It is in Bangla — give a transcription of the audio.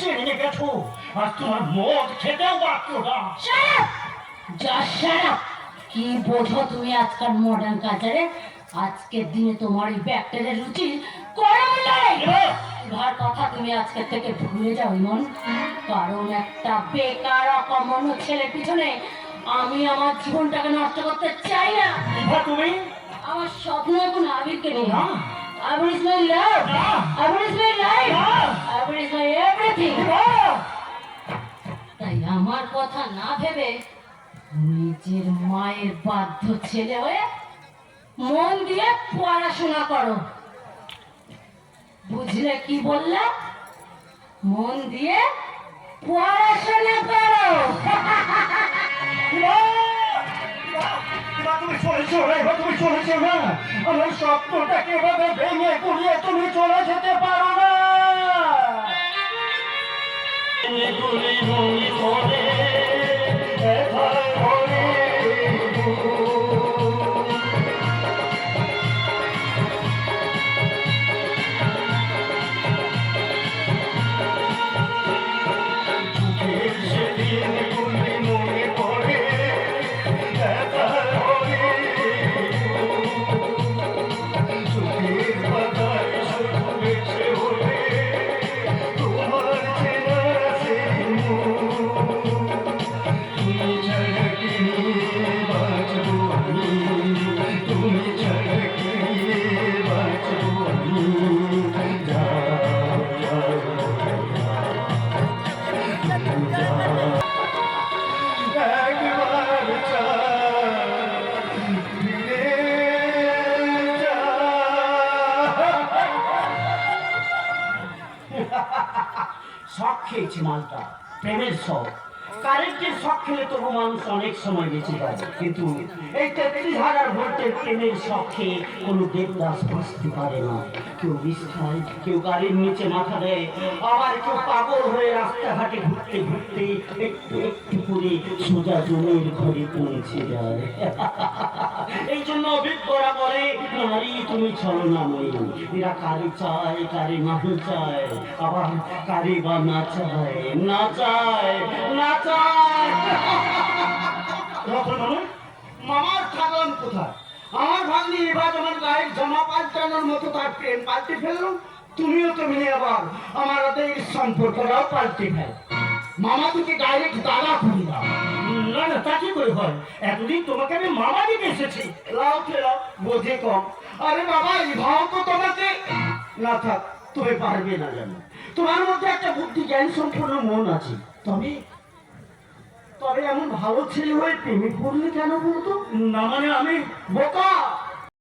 চিনিয়ে গেছো, আর তোমার মদ খেতেও পারছো না। কি বোঝো তুমি আজকাল মডার্ন কালচারে? আজকের দিনে তোমার এই ব্যাকটেরিয়ার রুচি কম নেই। এবার কথা তুমি আজকের থেকে ভুলে যাও ইমন, কারণ একটা বেকার অকমন ছেলের পিছনে আমি আমার জীবনটাকে নষ্ট করতে চাই না। তুমি আমার স্বপ্ন এখন আবিরকে নিয়ে। Abir is my love, Abir is my life, Abir is my everything. তাই আমার কথা না ভেবে নিজের মায়ের বাধ্য ছেলে হয়ে মন দিয়ে পড়াশোনা করো। বুঝলে কি বললে? মন দিয়ে পড়াশোনা করো। তুমি চলেছো না, এবার তুমি চলেছো না। আমার স্বপ্নটাকে এভাবে ভেঙে গুলিয়ে তুমি চলে যেতে পারো না। শখ খেয়েছি মালটা, প্রেমের শখ। কারেন্টের শখ খেলে তবু মানুষ অনেক সময় বেঁচে যায়, কিন্তু এই 33,000 ভোল্টের প্রেমের শখে কোনো দেবদাস বুঝতে পারে না। কেউ বিষ খায়, কেউ গাড়ির নিচে মাথা দেয়, আবার কেউ পাগল হয়ে রাস্তাঘাটে ঘুরতে ঘুরতে একটু একটু করে সোজা জমির ঘরে পৌঁছে যায়। এই জন্য অভিজ্ঞরা বলে, নারী তুমি ছলনাময়ী। এরা কারে চায়, কারে না চায়, আবার কারে বা না চায়, না চায়, না চায়। মামার থাকলাম কোথায়? আমার ভাগ্নি এবার আমার গায়ের জামা পাল্টানোর মতো তার প্রেম পাল্টে ফেললো। তুমিও তো মিলে আবার আমার ওদের সম্পর্কটাও পাল্টে ফেল। মামা তোকে ডাইরেক্ট দাদা করে দাও। না না, তা কি করে হয়? এতদিন তোমাকে আমি মামা দিতে এসেছি। লাও খেলাও, বোঝে কম। আরে বাবা, এই ভাও তো তোমাকে না থাক, তুমি পারবে না জানো। তোমার মধ্যে একটা বুদ্ধি জ্ঞান সম্পূর্ণ মন আছে, তবে তবে এমন ভালো ছেলে হয়ে প্রেমে পড়লে কেন বলতো? না মানে আমি বোকা,